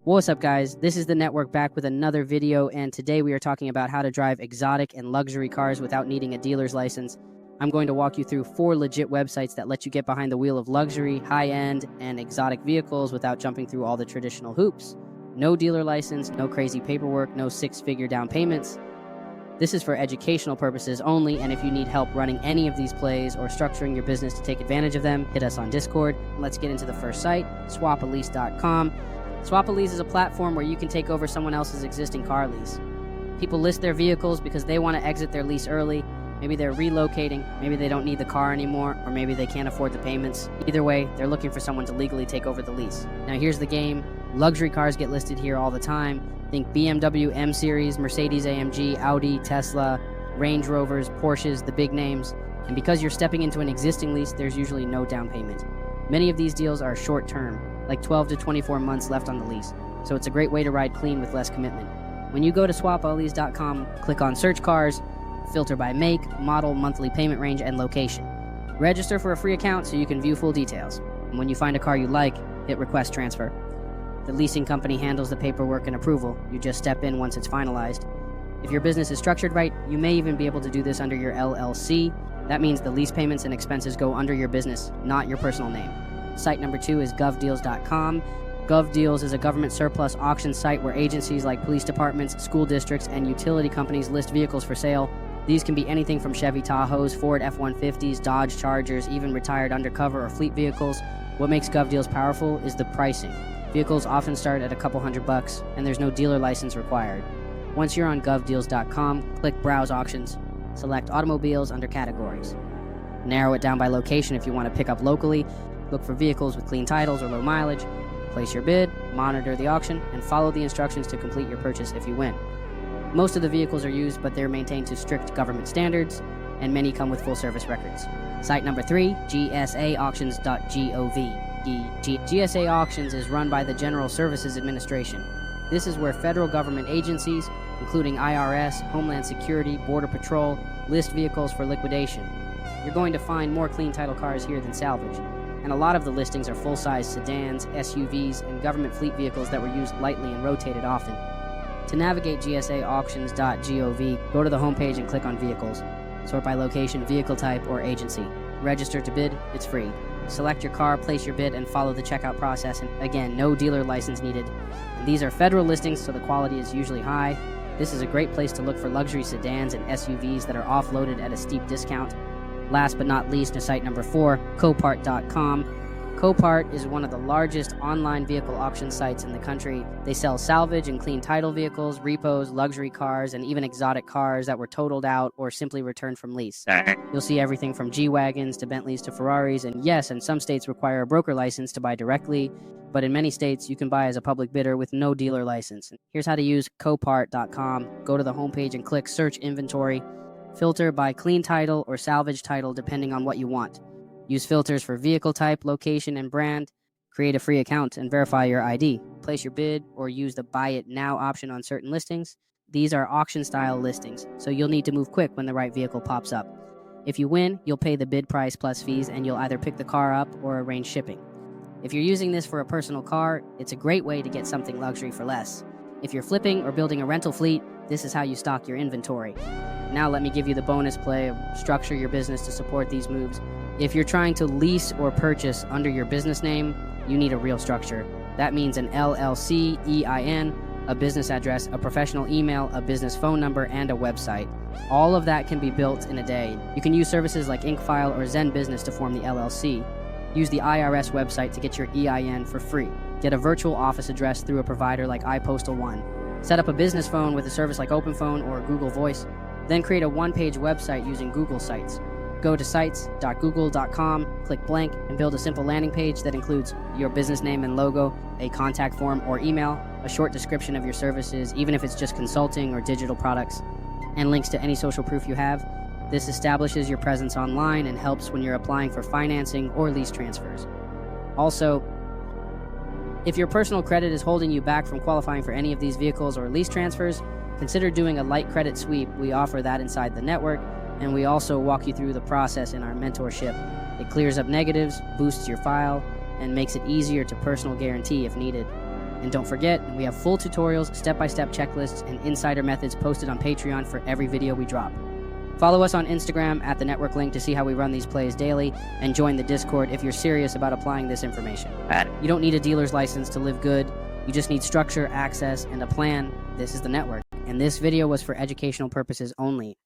What's up, guys? This is the network back with another video, and today we are talking about how to drive exotic and luxury cars without needing a dealer's license. I'm going to walk you through 4 legit websites that let you get behind the wheel of luxury, high-end, and exotic vehicles without jumping through all the traditional hoops. No dealer license, no crazy paperwork, no 6-figure down payments. This is for educational purposes only, and if you need help running any of these plays or structuring your business to take advantage of them, hit us on Discord. Let's get into the first site, swapalease.com. Swapalease is a platform where you can take over someone else's existing car lease. People list their vehicles because they want to exit their lease early. Maybe they're relocating, maybe they don't need the car anymore, or maybe they can't afford the payments. Either way, they're looking for someone to legally take over the lease. Now here's the game. Luxury cars get listed here all the time. Think BMW M Series, Mercedes AMG, Audi, Tesla, Range Rovers, Porsches, the big names. And because you're stepping into an existing lease, there's usually no down payment. Many of these deals are short-term, like 12 to 24 months left on the lease, so it's a great way to ride clean with less commitment. When you go to swapalease.com, click on Search Cars, filter by make, model, monthly payment range, and location. Register for a free account so you can view full details. And when you find a car you like, hit Request Transfer. The leasing company handles the paperwork and approval. You just step in once it's finalized. If your business is structured right, you may even be able to do this under your LLC. That means the lease payments and expenses go under your business, not your personal name. Site number 2 is govdeals.com. GovDeals is a government surplus auction site where agencies like police departments, school districts, and utility companies list vehicles for sale. These can be anything from Chevy Tahoes, Ford F-150s, Dodge Chargers, even retired undercover or fleet vehicles. What makes GovDeals powerful is the pricing. Vehicles often start at a couple $100, and there's no dealer license required. Once you're on govdeals.com, click Browse Auctions. Select automobiles under categories. Narrow it down by location if you want to pick up locally. Look for vehicles with clean titles or low mileage. Place your bid, monitor the auction, and follow the instructions to complete your purchase if you win. Most of the vehicles are used, but they're maintained to strict government standards, and many come with full service records. Site number 3, gsaauctions.gov. GSA Auctions is run by the General Services Administration. This is where federal government agencies, including IRS, Homeland Security, Border Patrol, list vehicles for liquidation. You're going to find more clean title cars here than salvage, and a lot of the listings are full-size sedans, SUVs, and government fleet vehicles that were used lightly and rotated often. To navigate gsaauctions.gov, go to the homepage and click on Vehicles. Sort by location, vehicle type, or agency. Register to bid, it's free. Select your car, place your bid, and follow the checkout process, and again, no dealer license needed. And these are federal listings, so the quality is usually high. This is a great place to look for luxury sedans and SUVs that are offloaded at a steep discount. Last but not least is site number 4, Copart.com. Copart is one of the largest online vehicle auction sites in the country. They sell salvage and clean title vehicles, repos, luxury cars, and even exotic cars that were totaled out or simply returned from lease. You'll see everything from G-Wagons to Bentleys to Ferraris, and yes, in some states require a broker license to buy directly, but in many states you can buy as a public bidder with no dealer license. Here's how to use Copart.com. Go to the homepage and click Search Inventory. Filter by clean title or salvage title depending on what you want. Use filters for vehicle type, location, and brand. Create a free account and verify your ID. Place your bid or use the Buy It Now option on certain listings. These are auction-style listings, so you'll need to move quick when the right vehicle pops up. If you win, you'll pay the bid price plus fees, and you'll either pick the car up or arrange shipping. If you're using this for a personal car, it's a great way to get something luxury for less. If you're flipping or building a rental fleet, this is how you stock your inventory. Now let me give you the bonus play of structure your business to support these moves. If you're trying to lease or purchase under your business name, you need a real structure. That means an LLC, EIN, a business address, a professional email, a business phone number, and a website. All of that can be built in a day. You can use services like InkFile or Zen Business to form the LLC. Use the IRS website to get your EIN for free. Get a virtual office address through a provider like iPostal One. Set up a business phone with a service like OpenPhone or Google Voice. Then create a one-page website using Google Sites. Go to sites.google.com, click blank, and build a simple landing page that includes your business name and logo, a contact form or email, a short description of your services, even if it's just consulting or digital products, and links to any social proof you have. This establishes your presence online and helps when you're applying for financing or lease transfers. Also, if your personal credit is holding you back from qualifying for any of these vehicles or lease transfers, consider doing a light credit sweep. We offer that inside the network, and we also walk you through the process in our mentorship. It clears up negatives, boosts your file, and makes it easier to personal guarantee if needed. And don't forget, we have full tutorials, step-by-step checklists, and insider methods posted on Patreon for every video we drop. Follow us on Instagram at the network link to see how we run these plays daily, and join the Discord if you're serious about applying this information. You don't need a dealer's license to live good. You just need structure, access, and a plan. This is the network, and this video was for educational purposes only.